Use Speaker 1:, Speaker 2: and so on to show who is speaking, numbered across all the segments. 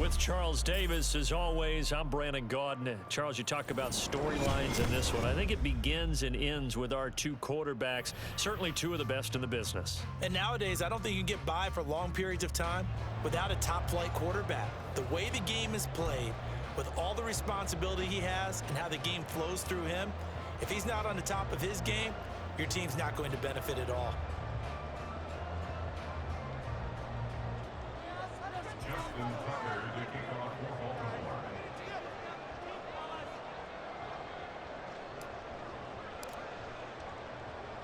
Speaker 1: With Charles Davis, as always, I'm Brandon Gaudin. Charles, you talk about storylines in this one. I think it begins and ends with our two quarterbacks, certainly two of the best in the business.
Speaker 2: And nowadays, I don't think you can get by for long periods of time without a top-flight quarterback. The way the game is played, with all the responsibility he has and how the game flows through him, if he's not on the top of his game, your team's not going to benefit at all.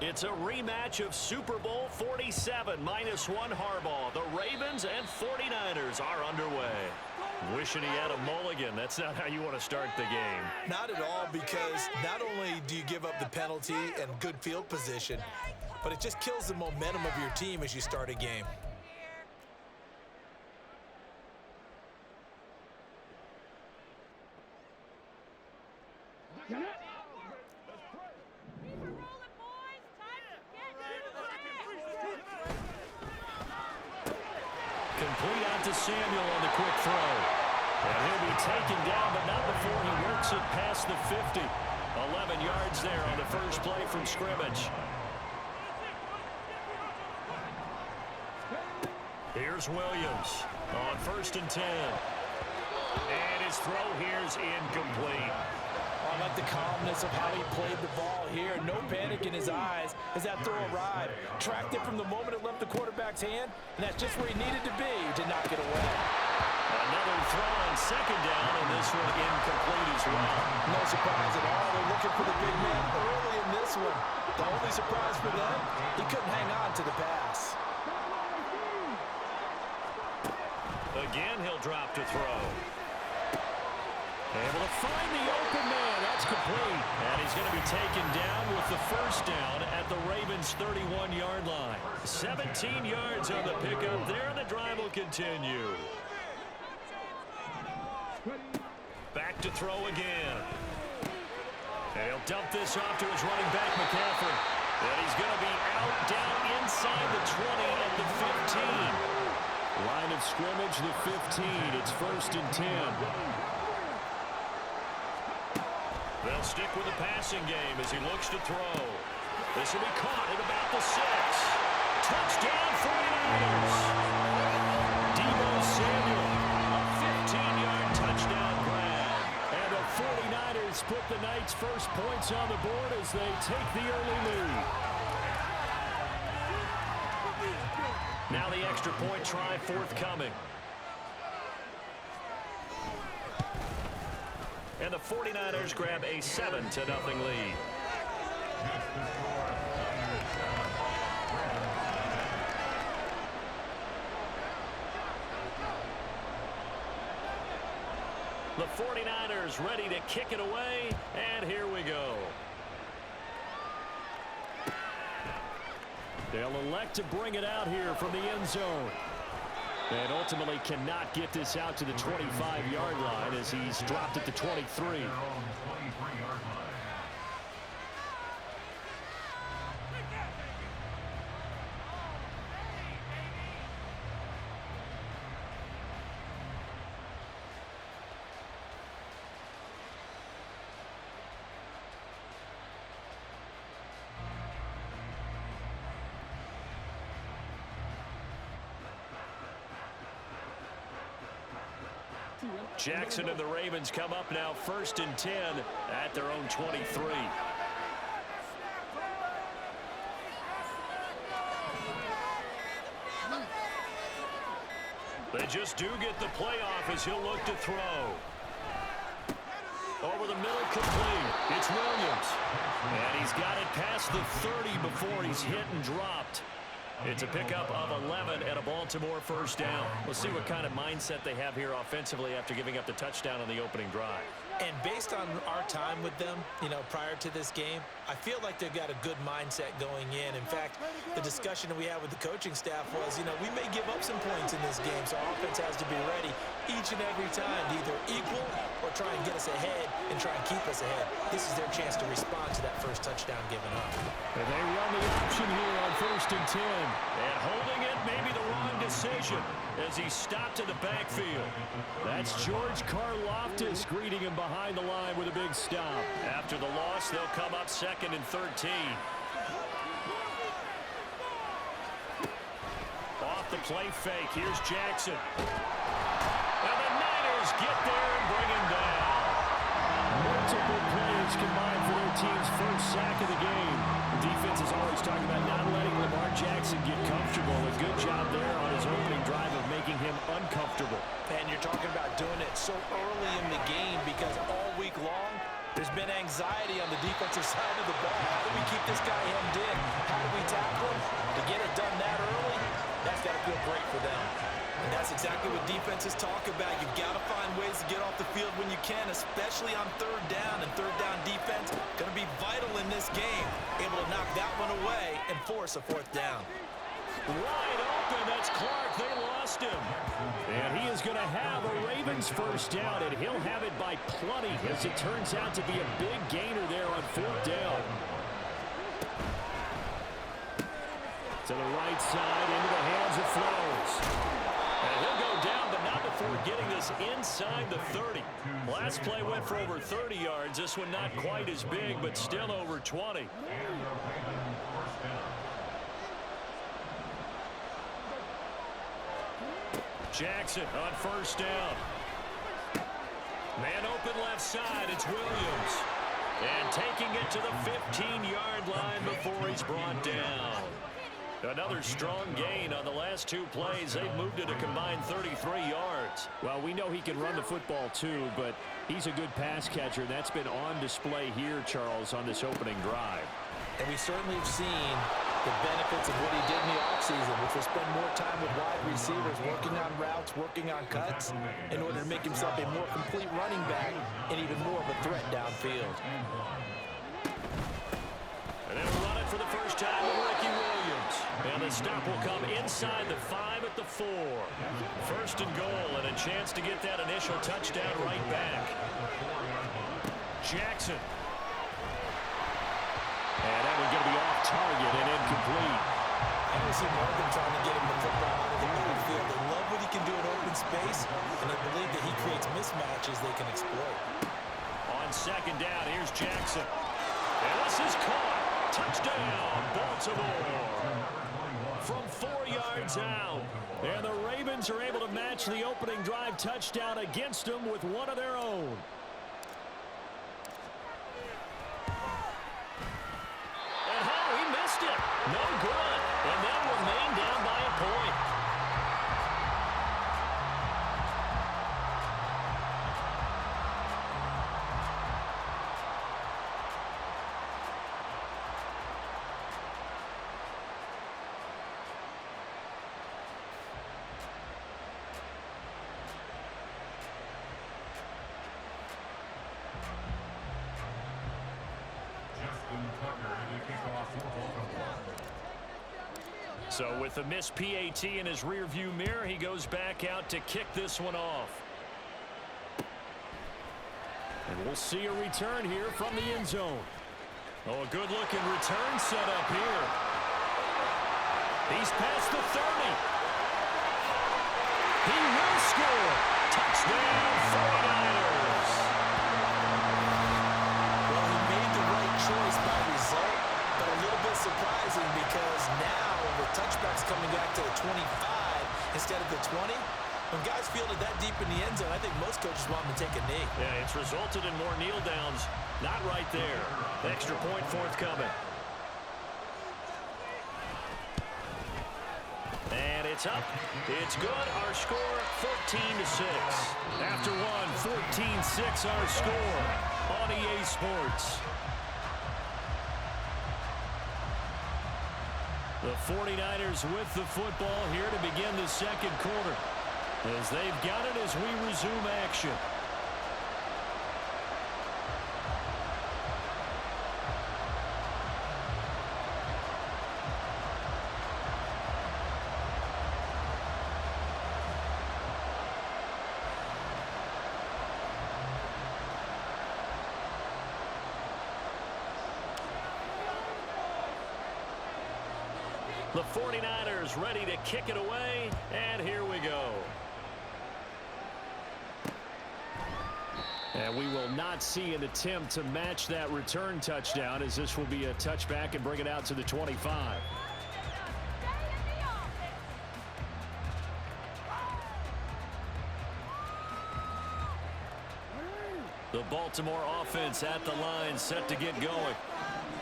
Speaker 1: It's a rematch of Super Bowl 47, -1 Harbaugh. The Ravens and 49ers are underway. Wishing he had a mulligan. That's not how you want to start the game.
Speaker 2: Not at all, because not only do you give up the penalty and good field position, but it just kills the momentum of your team as you start a game.
Speaker 1: Complete out to Samuel on the quick throw. And he'll be taken down, but not before he works it past the 50. 11 yards there on the first play from scrimmage. Here's Williams on 1st and 10. And his throw here's incomplete.
Speaker 2: I like the calmness of how he played the ball here. No panic in his eyes as that throw arrived. Tracked it from the moment it left the quarterback's hand, and that's just where he needed to be to knock it away.
Speaker 1: Another throw on 2nd down, and this one incomplete as well.
Speaker 2: No surprise at all. They're looking for the big man early in this one. The only surprise for them, he couldn't hang on to the pass.
Speaker 1: Again, he'll drop to throw. Able to find the open man. That's complete. And he's going to be taken down with the first down at the Ravens' 31-yard line. 17 yards on the pickup there, and the drive will continue. Back to throw again. And he'll dump this off to his running back, McCaffrey. And he's going to be out down inside the 20 at the 15. Line of scrimmage, the 15. It's 1st and 10. They'll stick with the passing game as he looks to throw. This will be caught at about the 6. Touchdown 49ers. Deebo Samuel, a 15-yard touchdown grab. And the 49ers put the Knights' first points on the board as they take the early lead. Now the extra point try forthcoming. And the 49ers grab a 7-0 lead. The 49ers ready to kick it away, and here we go. They'll elect to bring it out here from the end zone. And ultimately cannot get this out to the 25-yard line as he's dropped at the 23. Jackson and the Ravens come up now 1st and 10 at their own 23. They just do get the playoff as he'll look to throw. Over the middle, complete. It's Williams. And he's got it past the 30 before he's hit and dropped. It's a pickup of 11 and a Baltimore first down. We'll see what kind of mindset they have here offensively after giving up the touchdown on the opening drive.
Speaker 2: And based on our time with them, prior to this game, I feel like they've got a good mindset going in. In fact, the discussion that we had with the coaching staff was, we may give up some points in this game, so our offense has to be ready each and every time to either equal or try and get us ahead and try and keep us ahead. This is their chance to respond to that first touchdown given up.
Speaker 1: And they run the option here on 1st and 10. And holding it may be the wrong decision. as he's stopped in the backfield. That's George Karlaftis greeting him behind the line with a big stop. After the loss, they'll come up 2nd and 13. Off the play fake, here's Jackson. And the Niners get there and bring him down. Multiple players combined for their team's first sack of the game. The defense is always talking about not letting Lamar Jackson get comfortable. A good job there on his opening drive of making him uncomfortable.
Speaker 2: And you're talking about doing it so early in the game because all week long, there's been anxiety on the defensive side of the ball. How do we keep this guy hemmed in? How do we tackle him? To get it done that early, that's got to feel great for them. And that's exactly what defenses talk about. You've got to find ways to get off the field when you can, especially on 3rd down. And 3rd down defense going to be vital in this game. Able to knock that one away and force a 4th down.
Speaker 1: Wide open, that's Clark. They lost him. And he is going to have a Ravens first down, and he'll have it by plenty, as it turns out to be a big gainer there on 4th down. To the right side, into the hands of Flowers. And he'll go down, but not before getting this inside the 30. Last play went for over 30 yards. This one not quite as big, but still over 20. Jackson on 1st down. Man open left side, it's Williams. And taking it to the 15-yard line before he's brought down. Another strong gain on the last 2 plays. They've moved it a combined 33 yards. Well, we know he can run the football too, but he's a good pass catcher. That's been on display here, Charles, on this opening drive.
Speaker 2: And we certainly have seen the benefits of what he did in the offseason, which was spend more time with wide receivers, working on routes, working on cuts, in order to make himself a more complete running back and even more of a threat downfield.
Speaker 1: And they'll run it for the first time with Ricky Williams. And the stop will come inside the 5 at the 4. 1st and goal, and a chance to get that initial touchdown right back. Jackson. And that one's going to be off target and incomplete.
Speaker 2: I don't see Morgan trying to get him the football out of the middle field. They love what he can do in open space, and they believe that he creates mismatches they can exploit.
Speaker 1: On 2nd down, here's Jackson. And this is caught. Touchdown, Baltimore. From 4 yards out. And the Ravens are able to match the opening drive touchdown against them with one of their own. No good. And they'll remain down by a point. So with the missed PAT in his rearview mirror, he goes back out to kick this one off. And we'll see a return here from the end zone. Oh, a good-looking return set up here. He's past the 30. He will score. Touchdown, 49ers.
Speaker 2: Well, he made the right choice by result, but a little bit surprising because now the touchback's coming back to the 25 instead of the 20. When guys fielded that deep in the end zone, I think most coaches want them to take a knee.
Speaker 1: Yeah, it's resulted in more kneel downs. Not right there. Extra point forthcoming. And it's up. It's good. Our score, 14-6. After one, 14-6 our score on EA Sports. The 49ers with the football here to begin the second quarter, as they've got it as we resume action. The 49ers ready to kick it away, and here we go. not see an attempt to match that return touchdown, as this will be a touchback and bring it out to the 25. The Baltimore offense at the line, set to get going.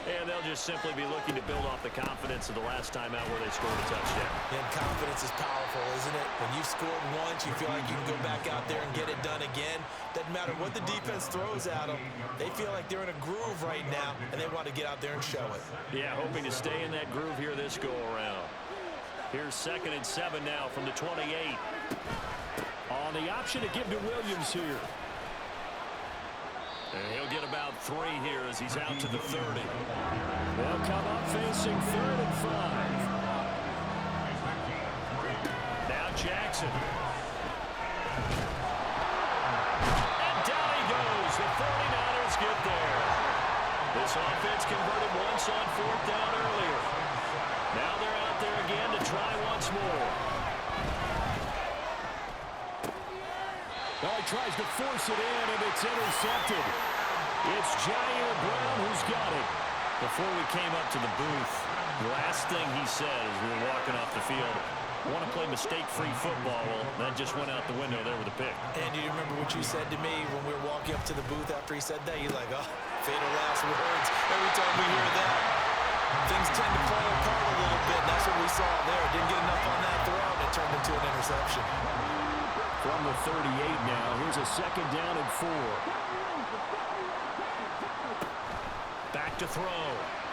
Speaker 1: And they'll just simply be looking to build off the confidence of the last time out where they scored a touchdown.
Speaker 2: And confidence is powerful, isn't it? When you've scored once, you feel like you can go back out there and get it done again. Doesn't matter what the defense throws at them. They feel like they're in a groove right now, and they want to get out there and show it.
Speaker 1: Yeah, hoping to stay in that groove here this go-around. Here's 2nd and 7 now from the 28. On the option to give to Williams here. And he'll get about 3 here as he's out to the 30. They'll come up facing 3rd and 5. Now Jackson. And down he goes. The 49ers get there. This offense converted once on 4th down earlier. Now they're out there again to try once more. Well, he tries to force it in, and it's intercepted. It's Jair Brown who's got it. Before we came up to the booth, the last thing he said as we were walking off the field, I want to play mistake-free football. Well, that just went out the window there with a pick.
Speaker 2: And you remember what you said to me when we were walking up to the booth after he said that? You're like, oh, fatal last words. Every time we hear that, things tend to fall apart a little bit. And that's what we saw there. Didn't get enough on that throw, and it turned into an interception.
Speaker 1: From the 38 now, here's a 2nd down and 4. Back to throw.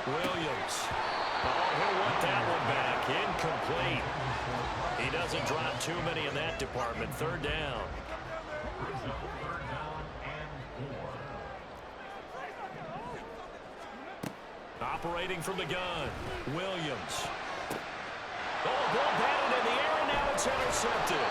Speaker 1: Williams. Oh, he'll want that one back. Incomplete. He doesn't drop too many in that department. 3rd down. Operating from the gun. Williams. Oh, ball batted in the air, and now it's intercepted.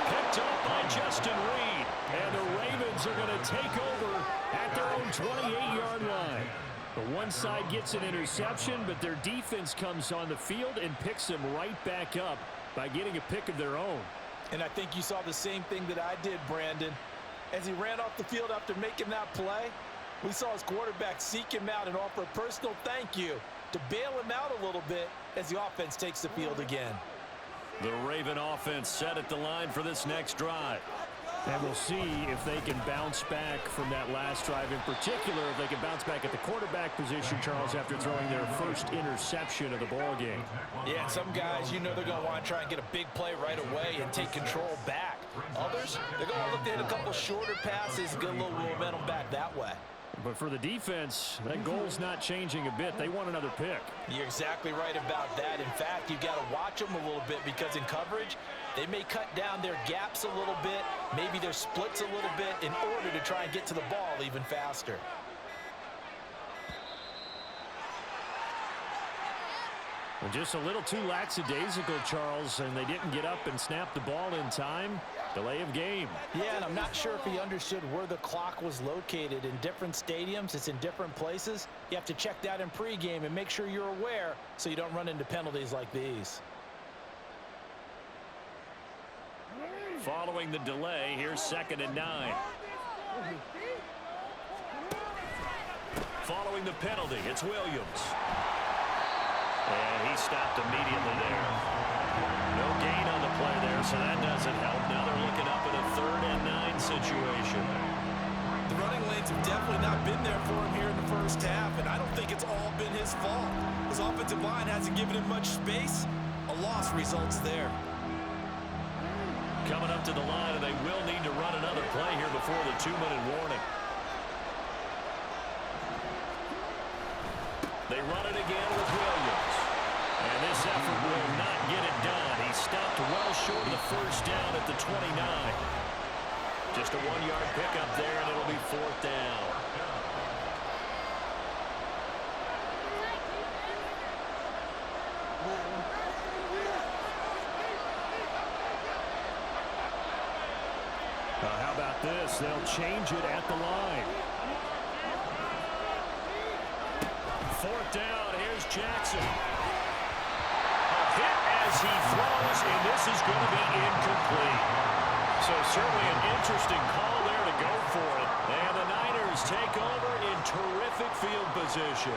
Speaker 1: Picked up by Justin Reed. And the Ravens are going to take over at their own 28-yard line. The one side gets an interception, but their defense comes on the field and picks them right back up by getting a pick of their own.
Speaker 2: And I think you saw the same thing that I did, Brandon. As he ran off the field after making that play, we saw his quarterback seek him out and offer a personal thank you to bail him out a little bit as the offense takes the field again.
Speaker 1: The Raven offense set at the line for this next drive. And we'll see if they can bounce back from that last drive. In particular, if they can bounce back at the quarterback position, Charles, after throwing their first interception of the ball game.
Speaker 2: Yeah, and some guys, you know they're going to want to try and get a big play right away and take control back. Others, they're going to look to hit a couple shorter passes and get a little momentum back that way.
Speaker 1: But for the defense, that goal's not changing a bit. They want another pick.
Speaker 2: You're exactly right about that. In fact, you've got to watch them a little bit because in coverage, they may cut down their gaps a little bit, maybe their splits a little bit in order to try and get to the ball even faster.
Speaker 1: Well, just a little too lackadaisical, Charles, and they didn't get up and snap the ball in time. Delay of game.
Speaker 2: Yeah, and I'm not sure if he understood where the clock was located. In different stadiums, it's in different places. You have to check that in pregame and make sure you're aware so you don't run into penalties like these.
Speaker 1: Following the delay, here's 2nd and 9. Following the penalty, it's Williams. And he stopped immediately there. No gain on the play there, so that doesn't help. Now they're looking up at a 3rd and 9 situation.
Speaker 2: The running lanes have definitely not been there for him here in the first half, and I don't think it's all been his fault. His offensive line hasn't given him much space. A loss results there.
Speaker 1: Coming up to the line, and they will need to run another play here before the 2-minute warning. They run it again with Williams. And this effort will not get it done. He stopped well short of the first down at the 29. Just a 1-yard pickup there, and it'll be 4th down. How about this? They'll change it at the line. 4th down. Here's Jackson. A hit as he throws, and this is going to be incomplete. So certainly an interesting call there to go for it. And the Niners 49ers take over in terrific field position.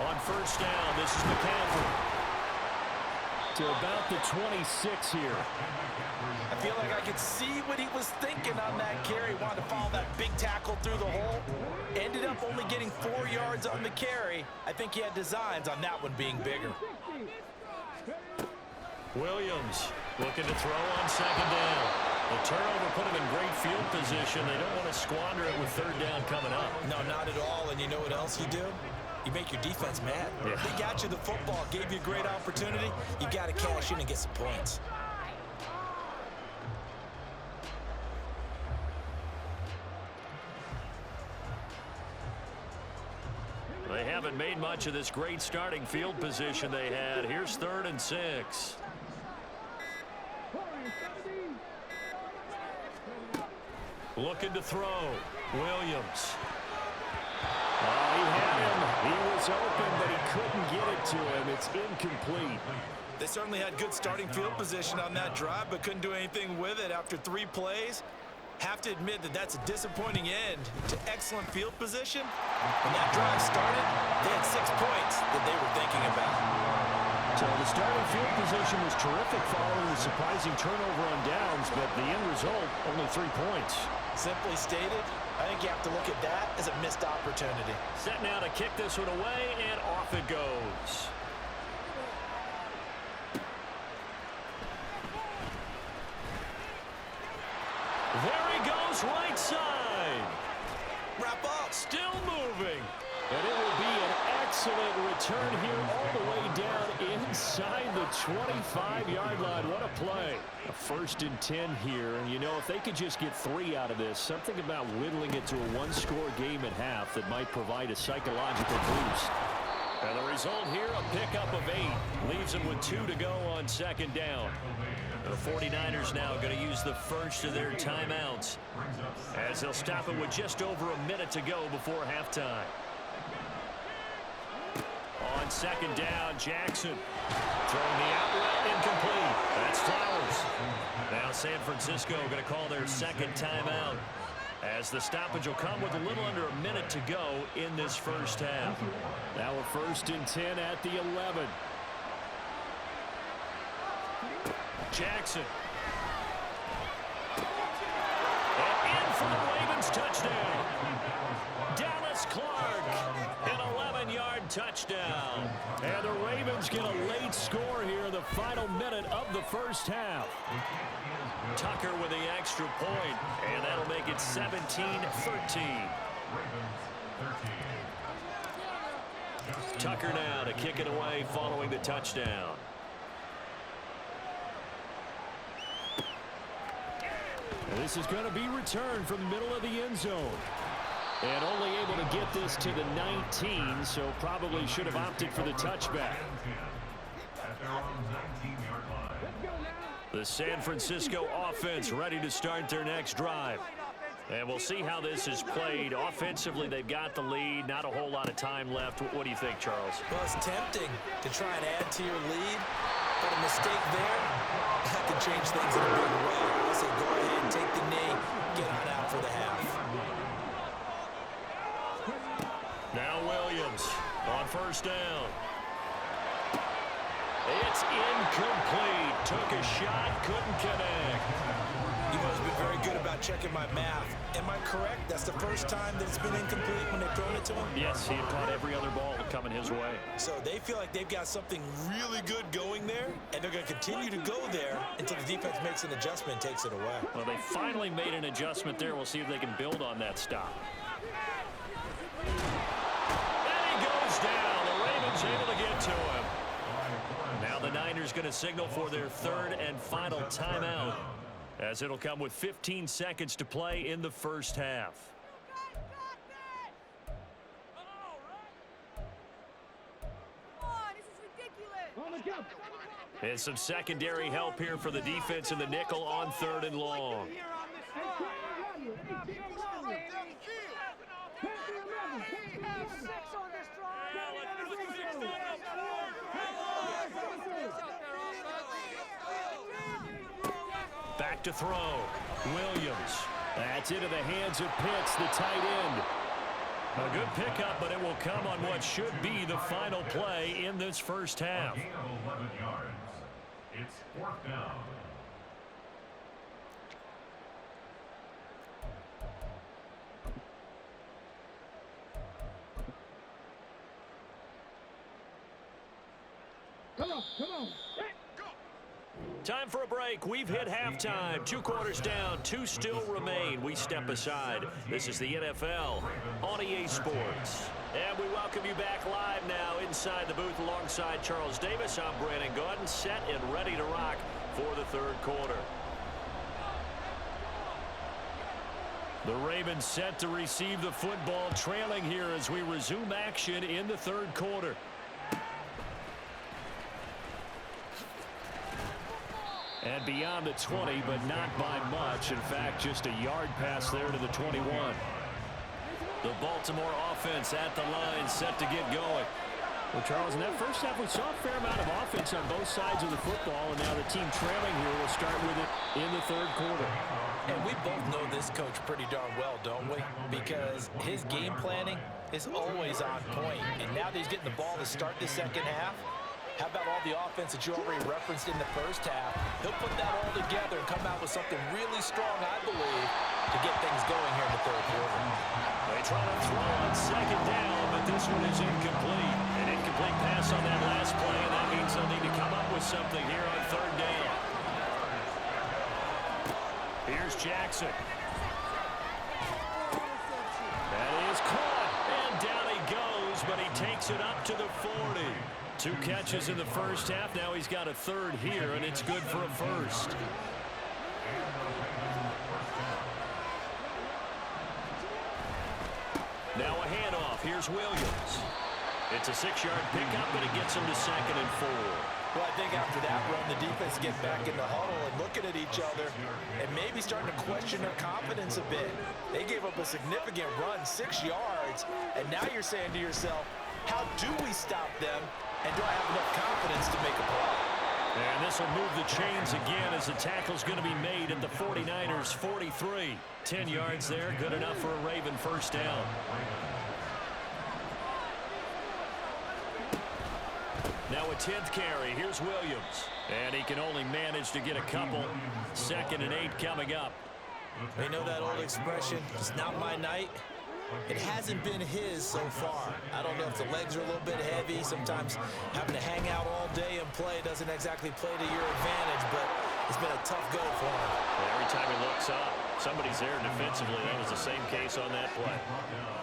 Speaker 1: On first down, this is McCaffrey. To about the 26 here.
Speaker 2: I feel like I could see what he was thinking on that carry. Wanted to follow that big tackle through the hole. Ended up only getting 4 yards on the carry. I think he had designs on that one being bigger.
Speaker 1: Williams looking to throw on second down. The turnover put him in great field position. They don't want to squander it with third down coming up.
Speaker 2: No, not at all. And you know what else you do? You make your defense mad.
Speaker 1: Yeah.
Speaker 2: They got you the football, gave you a great opportunity. You got to cash in and get some points.
Speaker 1: They haven't made much of this great starting field position they had. Here's 3rd and 6. Looking to throw. Williams.
Speaker 3: He had him. He was open, but he couldn't get it to him. It's incomplete.
Speaker 2: They certainly had good starting field position on that drive, but couldn't do anything with it after 3 plays. Have to admit that that's a disappointing end to excellent field position. When that drive started, they had 6 points that they were thinking about.
Speaker 3: So the starting field position was terrific following the surprising turnover on downs, but the end result, only 3 points.
Speaker 2: Simply stated, I think you have to look at that as a missed opportunity.
Speaker 1: Set now to kick this one away, and off it goes. There he goes, right side.
Speaker 2: Wrap up.
Speaker 1: Still moving.
Speaker 3: And it will be an excellent return here all the way down inside the 25-yard line. What a play. A 1st and 10 here. And, you know, if they could just get 3 out of this, something about whittling it to a 1-score game at half that might provide a psychological boost.
Speaker 1: And the result here, a pickup of 8. Leaves them with 2 to go on 2nd down. The 49ers now going to use the first of their timeouts as they'll stop it with just over a minute to go before halftime. On 2nd down, Jackson throwing the out route incomplete. That's Flowers. Now San Francisco going to call their 2nd timeout as the stoppage will come with a little under a minute to go in this first half.
Speaker 3: Now a 1st and 10 at the 11.
Speaker 1: Jackson. And in for the Ravens touchdown. Dallas Clark, an 11-yard touchdown.
Speaker 3: And the Ravens get a late score here in the final minute of the first half.
Speaker 1: Tucker with the extra point, and that'll make it 17-13. Tucker now to kick it away following the touchdown.
Speaker 3: This is going to be returned from the middle of the end zone. And only able to get this to the 19, so probably should have opted for the touchback.
Speaker 1: The San Francisco offense ready to start their next drive. And we'll see how this is played. Offensively, they've got the lead. Not a whole lot of time left. What do you think, Charles?
Speaker 2: Well, it's tempting to try and add to your lead, but a mistake there, that could change things in a big way. I say go ahead and take the knee, get on out for the half.
Speaker 1: Now Williams on first down. It's incomplete. Took a shot, couldn't connect.
Speaker 2: You've always been very good about checking my math. Am I correct? That's the first time that it's been incomplete when they've thrown it to him?
Speaker 1: Yes, he had caught every other ball coming his way.
Speaker 2: So they feel like they've got something really good going there, and they're going to continue to go there until the defense makes an adjustment and takes it away.
Speaker 1: Well, they finally made an adjustment there. We'll see if they can build on that stop. And he goes down. The Ravens able to get to him. Now the Niners going to signal for their 3rd and final timeout, as it'll come with 15 seconds to play in the first half. And some secondary help here for the defense in the nickel on 3rd and long. Back to throw. Williams
Speaker 3: That's into the hands of Pitts, the tight end. A good pickup, but it will come on what should be the final play in this first half.
Speaker 4: A gain of 11 yards. It's 4th down.
Speaker 1: Come on. Time for a break. We've hit halftime. 2 quarters down. 2 still remain. We step aside. This is the NFL on EA Sports. And we welcome you back live now inside the booth alongside Charles Davis. I'm Brandon Gaudin, set and ready to rock for the 3rd quarter. The Ravens set to receive the football, trailing here as we resume action in the 3rd quarter. And beyond the 20, but not by much. In fact, just a yard pass there to the 21. The Baltimore offense at the line, set to get going.
Speaker 3: Well, Charles, in that first half, we saw a fair amount of offense on both sides of the football, and now the team trailing here will start with it in the 3rd quarter.
Speaker 2: And we both know this coach pretty darn well, don't we? Because his game planning is always on point. And now that he's getting the ball to start the 2nd half, how about all the offense that you already referenced in the first half? He'll put that all together and come out with something really strong, I believe, to get things going here in the 3rd quarter.
Speaker 1: They try to throw on 2nd down, but this one is incomplete. An incomplete pass on that last play, and that means they'll need to come up with something here on 3rd down. Here's Jackson. That is caught, and down he goes, but he takes it up to the 40. 2 catches in the first half. Now he's got a 3rd here, and it's good for a 1st. Now a handoff. Here's Williams. It's a 6-yard pickup, but it gets him to 2nd and 4.
Speaker 2: Well, I think after that run, the defense get back in the huddle and looking at each other and maybe starting to question their confidence a bit. They gave up a significant run, 6 yards, and now you're saying to yourself, how do we stop them, and do I have enough confidence to make a play?
Speaker 1: And this will move the chains again as the tackle's going to be made at the 49ers 43. 10 yards there, good enough for a Raven 1st down. Now a 10th carry. Here's Williams. And he can only manage to get a couple. 2nd and 8 coming up.
Speaker 2: You know that old expression, it's not my night? It hasn't been his so far. I don't know if the legs are a little bit heavy. Sometimes having to hang out all day and play doesn't exactly play to your advantage, but it's been a tough go for him.
Speaker 1: Every time he looks up, somebody's there defensively. That was the same case on that play.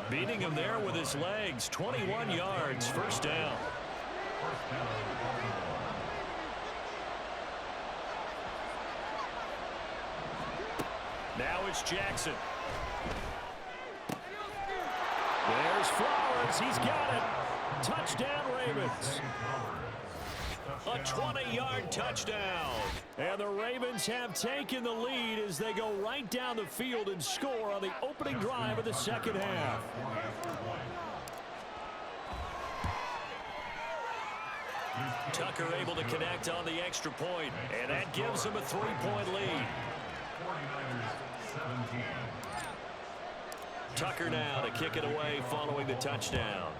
Speaker 1: Beating him there with his legs. 21 yards, 1st down. Now it's Jackson. There's Flowers. He's got it. Touchdown, Ravens. A 20-yard touchdown. And the Ravens have taken the lead as they go right down the field and score on the opening drive of the 2nd half. Tucker able to connect on the extra point, and that gives him a 3-point lead. Tucker now to kick it away following the touchdown.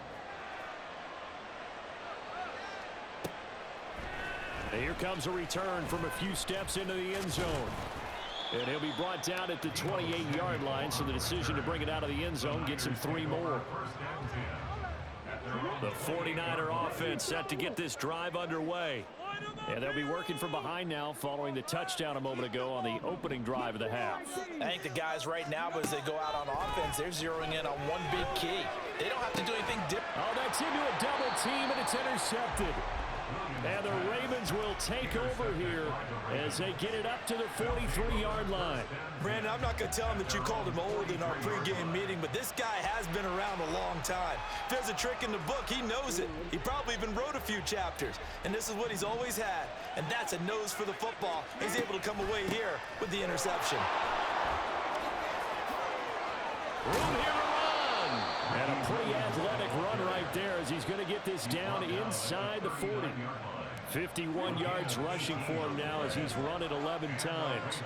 Speaker 1: And here comes a return from a few steps into the end zone. And he'll be brought down at the 28-yard line, so the decision to bring it out of the end zone gets him 3 more. The 49er offense set to get this drive underway. And they'll be working from behind now following the touchdown a moment ago on the opening drive of the half.
Speaker 2: I think the guys right now, as they go out on offense, they're zeroing in on one big key. They don't have to do anything different.
Speaker 3: Oh, that's into a double team, and it's intercepted. And the Ravens will take over here as they get it up to the 43-yard line.
Speaker 2: Brandon, I'm not going to tell him that you called him old in our pregame meeting, but this guy has been around a long time. If there's a trick in the book, he knows it. He probably even wrote a few chapters, and this is what he's always had, and that's a nose for the football. He's able to come away here with the interception.
Speaker 3: Room here to run. And a pretty athletic run right there as he's going to get this down inside the 40. 51 yards rushing for him now as he's run it 11 times.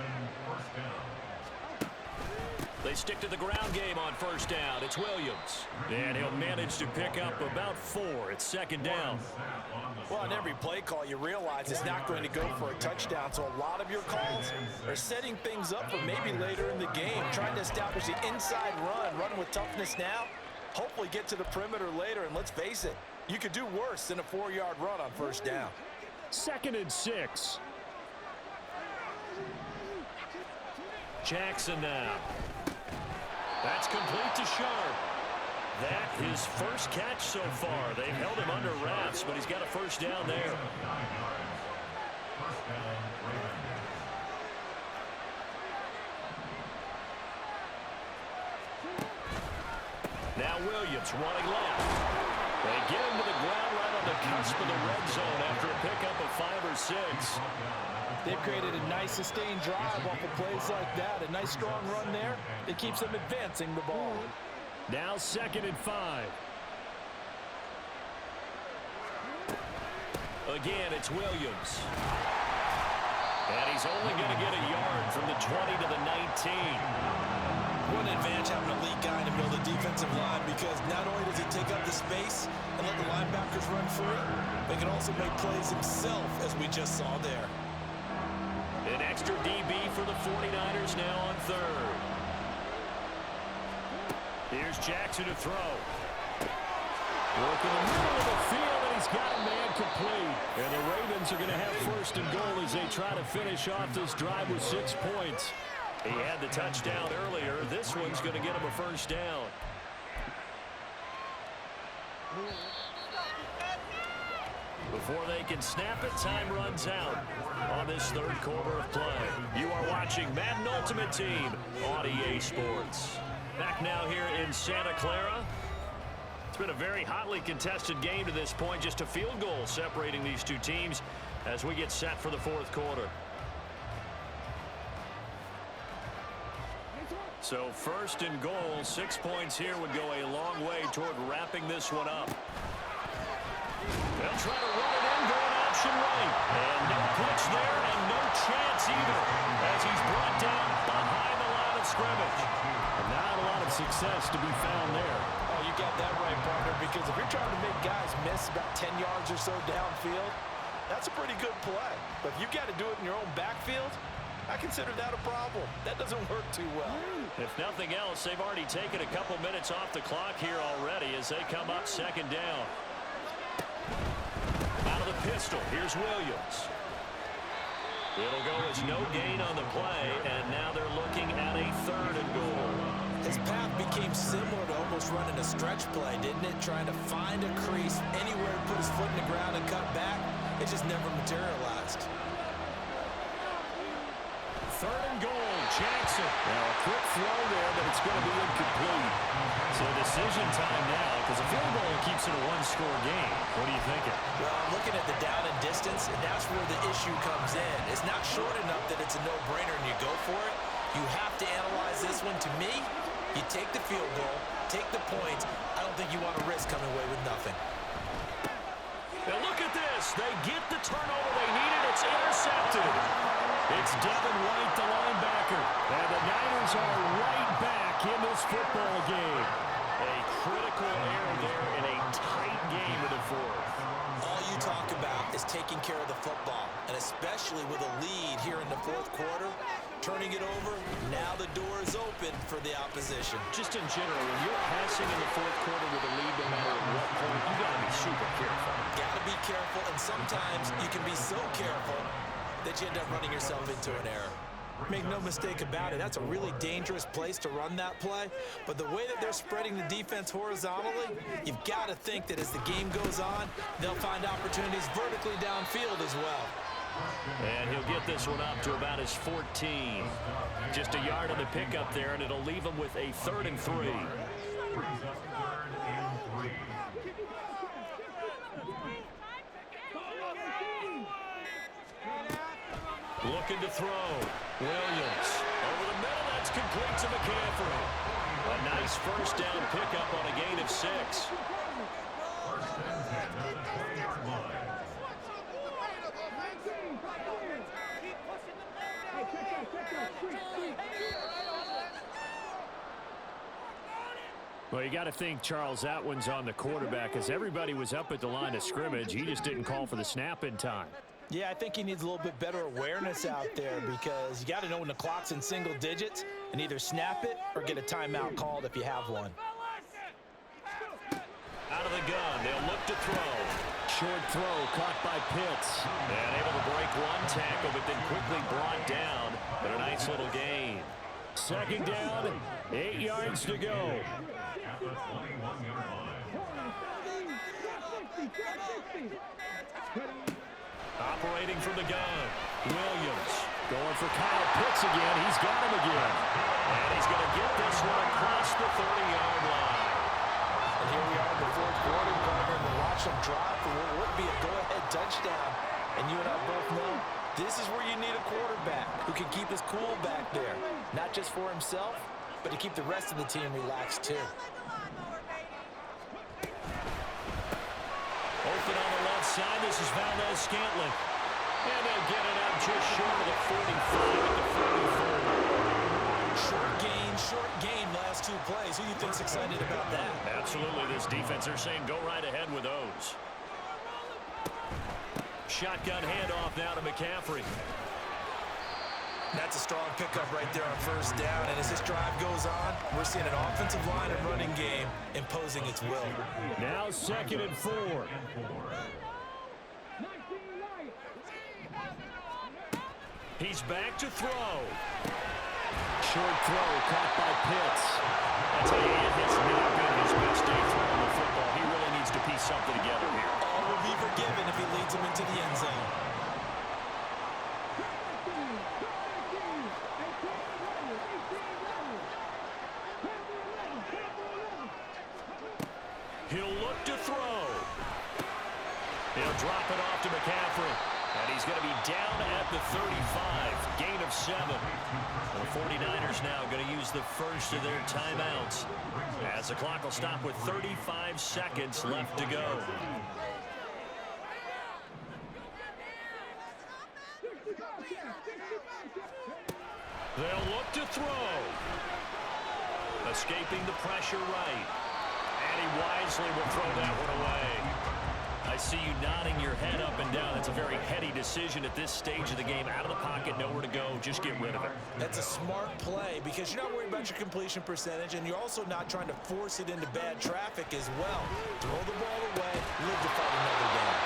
Speaker 1: They stick to the ground game on first down. It's Williams. And he'll manage to pick up about 4. It's second down.
Speaker 2: Well, on every play call, you realize it's not going to go for a touchdown. So a lot of your calls are setting things up for maybe later in the game, trying to establish the inside run with toughness now. Hopefully get to the perimeter later, and let's face it, you could do worse than a 4-yard run on first down.
Speaker 3: 2nd and 6.
Speaker 1: Jackson now. That's complete to Sharp. That his first catch so far. They've held him under wraps, but he's got a first down there. Now Williams running left. They get him to the ground right on the cusp of the red zone after a pickup of 5 or 6.
Speaker 2: They've created a nice sustained drive off of plays like that. A nice strong run there that keeps them advancing the ball.
Speaker 3: Now 2nd and 5.
Speaker 1: Again, it's Williams. And he's only going to get a yard from the 20 to the 19.
Speaker 2: What an advantage having a lead guy in the middle of the defensive line, because not only does he take up the space and let the linebackers run free, but he can also make plays himself, as we just saw there.
Speaker 1: An extra DB for the 49ers now on 3rd. Here's Jackson to throw.
Speaker 3: Work in the middle of the field, and he's got a man complete. And the Ravens are going to have 1st and goal as they try to finish off this drive with 6 points.
Speaker 1: He had the touchdown earlier. This one's going to get him a first down. Before they can snap it, time runs out on this 3rd quarter of play. You are watching Madden Ultimate Team on EA Sports. Back now here in Santa Clara. It's been a very hotly contested game to this point. Just a field goal separating these two teams as we get set for the 4th quarter. So 1st and goal, 6 points here would go a long way toward wrapping this one up. They'll try to run it in, going option right. And no pitch there, and no chance either, as he's brought down behind the line of scrimmage.
Speaker 3: Not a lot of success to be found there.
Speaker 2: Oh, you got that right, partner, because if you're trying to make guys miss about 10 yards or so downfield, that's a pretty good play. But if you've got to do it in your own backfield, I consider that a problem. That doesn't work too well.
Speaker 1: If nothing else, they've already taken a couple minutes off the clock here already as they come up 2nd down. Out of the pistol, here's Williams. It'll go as no gain on the play, and now they're looking at a 3rd and goal.
Speaker 2: His path became similar to almost running a stretch play, didn't it? Trying to find a crease anywhere to put his foot in the ground and cut back. It just never materialized.
Speaker 1: 3rd and goal, Jackson.
Speaker 3: Now a quick throw there, but it's going to be incomplete.
Speaker 1: So decision time now, because a field goal keeps it a 1-score game. What are you thinking?
Speaker 2: Well, I'm looking at the down and distance, and that's where the issue comes in. It's not short enough that it's a no-brainer and you go for it. You have to analyze this one. To me, you take the field goal, take the points. I don't think you want to risk coming away with nothing.
Speaker 1: Now look at this. They get the turnover they needed. It's intercepted. It's Devin White, the linebacker. And the Niners are right back in this football game. A critical error there in a tight game in the 4th.
Speaker 2: All you talk about is taking care of the football, and especially with a lead here in the 4th quarter, turning it over, now the door is open for the opposition.
Speaker 1: Just in general, when you're passing in the 4th quarter with a lead, no matter at what point, you got to be super careful.
Speaker 2: Got to be careful, and sometimes you can be so careful that you end up running yourself into an error. Make no mistake about it, that's a really dangerous place to run that play. But the way that they're spreading the defense horizontally, you've got to think that as the game goes on, they'll find opportunities vertically downfield as well.
Speaker 1: And he'll get this one up to about his 14. Just a yard on the pickup there, and it'll leave him with a 3rd and 3. Looking to throw. Williams. Over the middle, that's complete to McCaffrey. A nice first down pickup on a gain of 6.
Speaker 3: Well, you got to think, Charles, that one's on the quarterback as everybody was up at the line of scrimmage. He just didn't call for the snap in time.
Speaker 2: Yeah, I think he needs a little bit better awareness out there because you got to know when the clock's in single digits and either snap it or get a timeout called if you have one.
Speaker 1: Out of the gun, they'll look to throw.
Speaker 3: Short throw caught by Pitts.
Speaker 1: And able to break one tackle, but then quickly brought down. But a nice little gain.
Speaker 3: Second down, 8 yards to go.
Speaker 4: At the 21-yard line.
Speaker 1: Operating from the gun, Williams.
Speaker 3: Going for Kyle Pitts again. He's got him again.
Speaker 1: And he's going to get this one across the 30-yard line.
Speaker 2: And here we are in the fourth quarter, partner, and watch them drop for what would be a go-ahead touchdown. And you and I both know this is where you need a quarterback who can keep his cool back there, not just for himself, but to keep the rest of the team relaxed too.
Speaker 1: Open on the left side, this is Valdes-Scantling. And they'll get it out just short of the 45 at the 44.
Speaker 2: Short gain last two plays. Who do you think's excited about that?
Speaker 1: Absolutely, this defense, they're saying go right ahead with those. Shotgun handoff now to McCaffrey.
Speaker 2: That's a strong pickup right there on first down. And as this drive goes on, we're seeing an offensive line and running game imposing its will.
Speaker 3: Now 2nd and 4.
Speaker 1: He's back to throw.
Speaker 3: Short throw caught by Pitts.
Speaker 1: I tell you, it has not been his best day throwing the football. He really needs to piece something together here.
Speaker 2: All will be forgiven if he leads him into the end zone.
Speaker 1: He'll look to throw. He'll drop it off to McCaffrey. And he's going to be down at the 35. Gain of 7. The 49ers now going to use the first of their timeouts as the clock will stop with 35 seconds left to go. They'll look to throw. Escaping the pressure right. And he wisely will throw that one away. I see you nodding your head up and down. That's a very heady decision at this stage of the game. Out of the pocket, nowhere to go. Just get rid of it.
Speaker 2: That's a smart play because you're not worried about your completion percentage, and you're also not trying to force it into bad traffic as well. Throw the ball away, live to fight another game.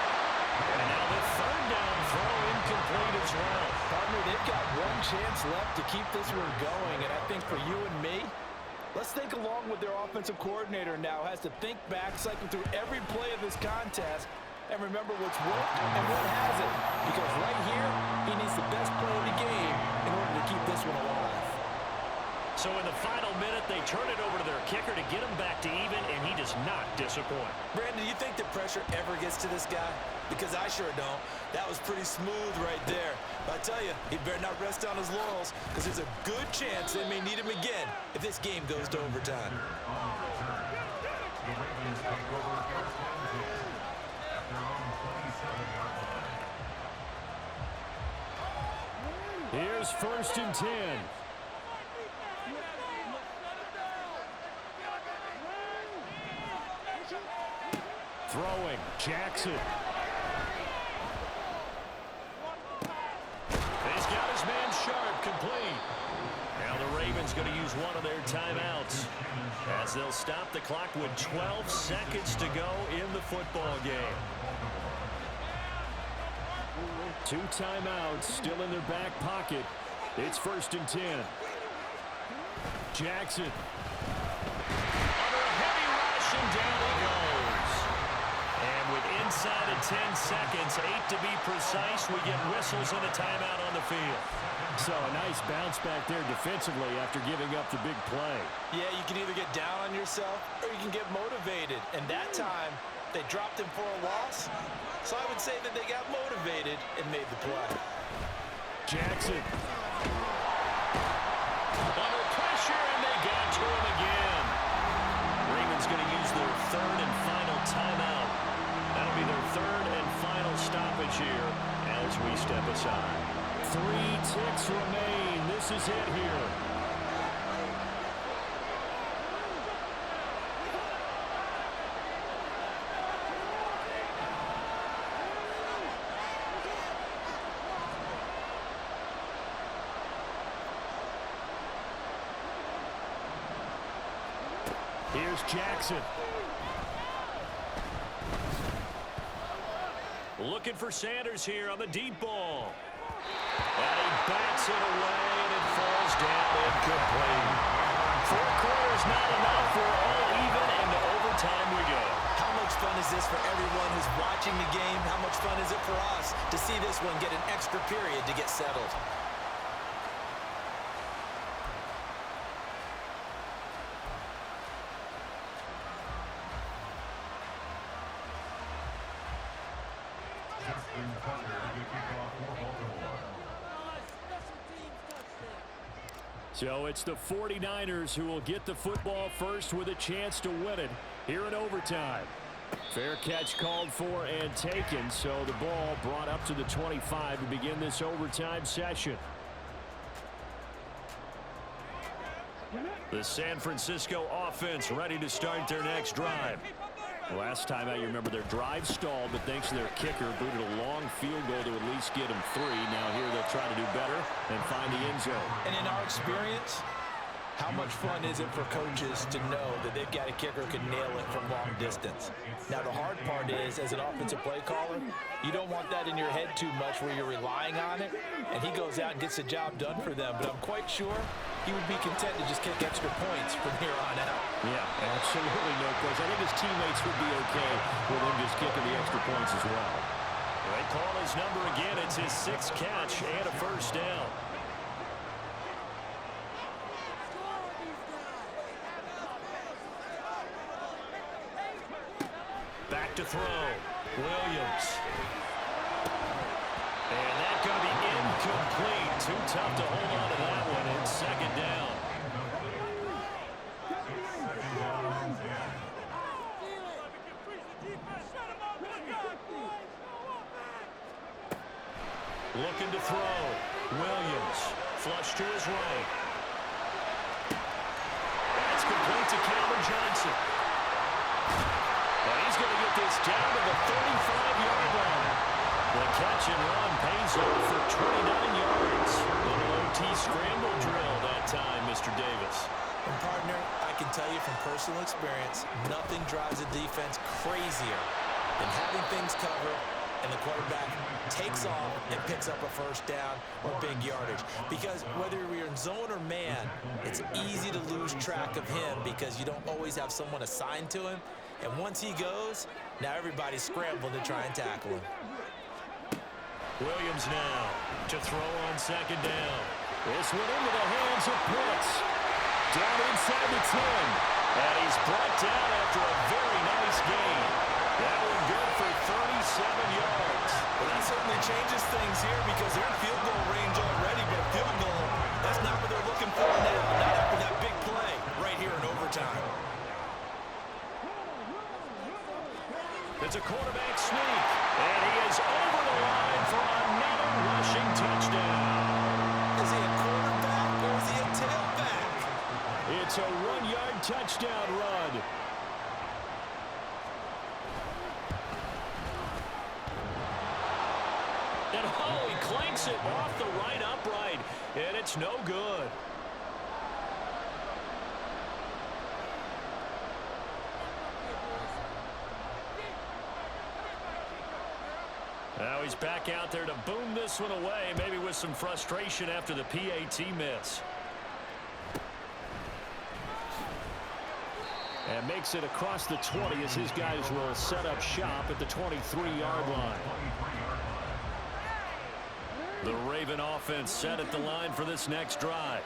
Speaker 1: And now the third down throw incomplete as well.
Speaker 2: Partner, they've got one chance left to keep this one going, and I think for you and me, let's think along with their offensive coordinator now has to think back, cycle through every play of this contest, and remember what's worked and what hasn't. Because right here, he needs the best play of the game in order to keep this one alive.
Speaker 1: So in the final minute, they turn it over to their kicker to get him back to even, and he does not disappoint.
Speaker 2: Brandon, do you think the pressure ever gets to this guy? Because I sure don't. That was pretty smooth right there. But I tell you, he better not rest on his laurels because there's a good chance they may need him again if this game goes to overtime.
Speaker 3: Here's 1st and 10. Throwing, Jackson.
Speaker 1: He's got his man sharp, complete. Now the Ravens going to use one of their timeouts as they'll stop the clock with 12 seconds to go in the football game.
Speaker 3: 2 timeouts still in their back pocket. It's 1st and 10. Jackson.
Speaker 1: Under a heavy rush, and down he goes. And with inside of 10 seconds, 8 to be precise, we get whistles and a timeout on the field.
Speaker 3: So a nice bounce back there defensively after giving up the big play.
Speaker 2: Yeah, you can either get down on yourself or you can get motivated. And that time, they dropped him for a loss. So I would say that they got motivated and made the play.
Speaker 3: Jackson.
Speaker 1: Under pressure, and they got to him again. Ravens going to use their third and final timeout. That'll be their third and final stoppage here as we step aside.
Speaker 3: 3 ticks remain. This is it here. Here's Jackson.
Speaker 1: Looking for Sanders here on the deep ball. And he bats it away, and it falls down incomplete. 4 quarters not enough. We're all even, and to overtime we go.
Speaker 2: How much fun is this for everyone who's watching the game? How much fun is it for us to see this one get an extra period to get settled?
Speaker 4: Justin Tucker to kick off for Baltimore.
Speaker 3: So it's the 49ers who will get the football first with a chance to win it here in overtime. Fair catch called for and taken, so the ball brought up to the 25 to begin this overtime session.
Speaker 1: The San Francisco offense ready to start their next drive.
Speaker 3: Last time out, you remember their drive stalled, but thanks to their kicker, booted a long field goal to at least get them 3. Now here they'll try to do better and find the end zone.
Speaker 2: And in our experience, how much fun is it for coaches to know that they've got a kicker who can nail it from long distance? Now, the hard part is, as an offensive play caller, you don't want that in your head too much where you're relying on it, and he goes out and gets the job done for them. But I'm quite sure he would be content to just kick extra points from here on out.
Speaker 3: Yeah, absolutely no question. I think his teammates would be okay with him just kicking the extra points as well.
Speaker 1: They call his number again. It's his 6th catch and a first down. Back to throw. Williams. And that's going to be incomplete. Too tough to hold on to that one. And 2nd down. Looking to throw. Williams. Flush to his right. That's complete to Calvin Johnson. And he's going to get this down to the 35-yard line. The catch and run pays off for 29 yards. Little OT scramble drill that time, Mr. Davis.
Speaker 2: And partner, I can tell you from personal experience, nothing drives a defense crazier than having things covered and the quarterback takes off and picks up a first down or big yardage. Because whether you're in zone or man, it's easy to lose track of him because you don't always have someone assigned to him. And once he goes, now everybody's scrambling to try and tackle him.
Speaker 1: Williams now to throw on 2nd down. This one into the hands of Pitts. Down inside the 10. And he's brought down after a very nice gain. That one good for 37 yards.
Speaker 2: Well, that certainly changes things here because they're in field goal range already, but a field goal, that's not what they're looking for now. Not after that big play right here in overtime.
Speaker 1: It's a quarterback sneak, and he is over the line for another rushing touchdown.
Speaker 2: Is he a quarterback or is he a tailback?
Speaker 3: It's a 1-yard touchdown run.
Speaker 1: And oh, he clanks it off the right upright, and it's no good. Now he's back out there to boom this one away, maybe with some frustration after the PAT miss.
Speaker 3: And makes it across the 20 as his guys will set up shop at the 23-yard line.
Speaker 1: The Raven offense set at the line for this next drive.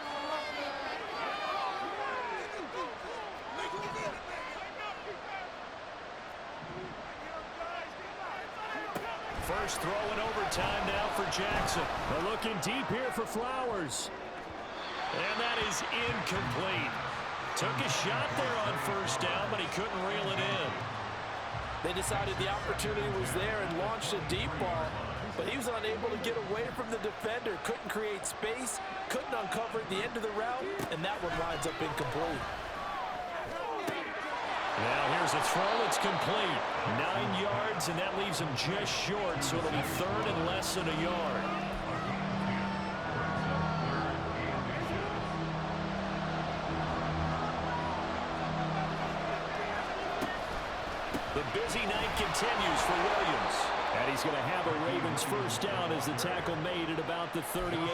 Speaker 1: First throw in overtime now for Jackson.
Speaker 3: They're looking deep here for Flowers.
Speaker 1: And that is incomplete. Took a shot there on first down, but he couldn't reel it in.
Speaker 2: They decided the opportunity was there and launched a deep ball, but he was unable to get away from the defender. Couldn't create space, couldn't uncover at the end of the route, and that one winds up incomplete.
Speaker 1: Now here's a throw that's complete. 9 yards, and that leaves him just short, so it'll be 3rd and less than a yard. busy night continues for Williams.
Speaker 3: And he's going to have a Ravens first down as the tackle made at about the 38.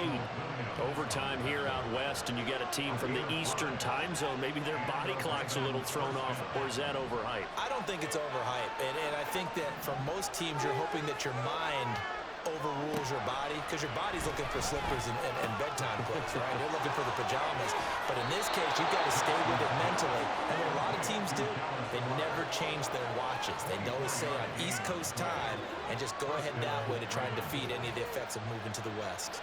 Speaker 1: Overtime here out west, and you got a team from the Eastern time zone. Maybe their body clock's a little thrown off, or is that overhyped?
Speaker 2: I don't think it's overhyped. And I think that for most teams, you're hoping that your mind overrules your body, because your body's looking for slippers and bedtime clothes, right? They're looking for the pajamas. But in this case, you've got to stay with it mentally. And what a lot of teams do, they never change their watches. They always say on East Coast time and just go ahead that way to try and defeat any of the effects of moving to the West.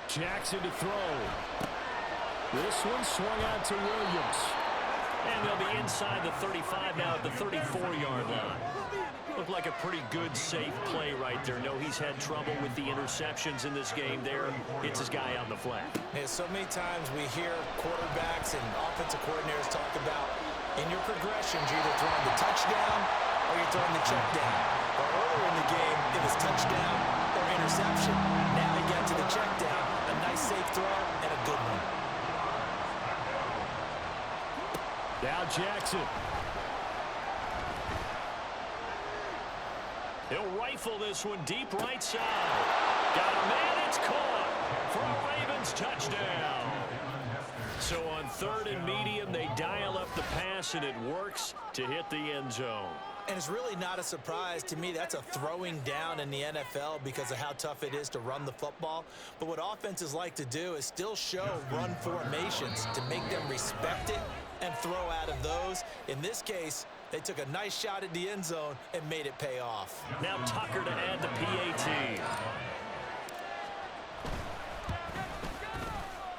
Speaker 3: Jackson to throw. This one swung out to Williams.
Speaker 1: And they'll be inside the 35 now at the 34-yard line. Looked like a pretty good, safe play right there. No, he's had trouble with the interceptions in this game there. Hits his guy out in the flat.
Speaker 2: Yeah, so many times we hear quarterbacks and offensive coordinators talk about in your progressions, you're either throwing the touchdown or you're throwing the check down. But earlier in the game, it was touchdown or interception. Now he got to the check down. A nice safe throw and a good one.
Speaker 3: Now Jackson.
Speaker 1: He'll rifle this one deep right side. Got a man, it's caught for a Ravens touchdown. So on 3rd and medium, they dial up the pass, and it works to hit the end zone.
Speaker 2: And it's really not a surprise to me. That's a throwing down in the NFL because of how tough it is to run the football. But what offenses like to do is still show run formations to make them respect it and throw out of those. In this case, they took a nice shot at the end zone and made it pay off.
Speaker 1: Now Tucker to add the PAT.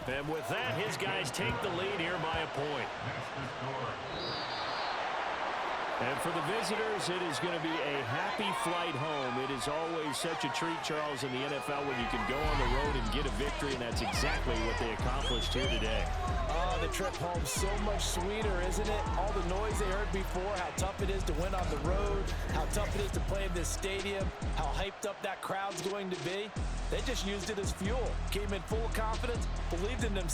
Speaker 1: And with that, his guys take the lead here by a point.
Speaker 3: And for the visitors, it is going to be a happy flight home. It is always such a treat, Charles, in the NFL when you can go on the road and get a victory, and that's exactly what they accomplished here today.
Speaker 5: Oh, the trip home so much sweeter, isn't it? All the noise they heard before, how tough it is to win on the road, how tough it is to play in this stadium, how hyped up that crowd's going to be. They just used it as fuel, came in full of confidence, believed in themselves.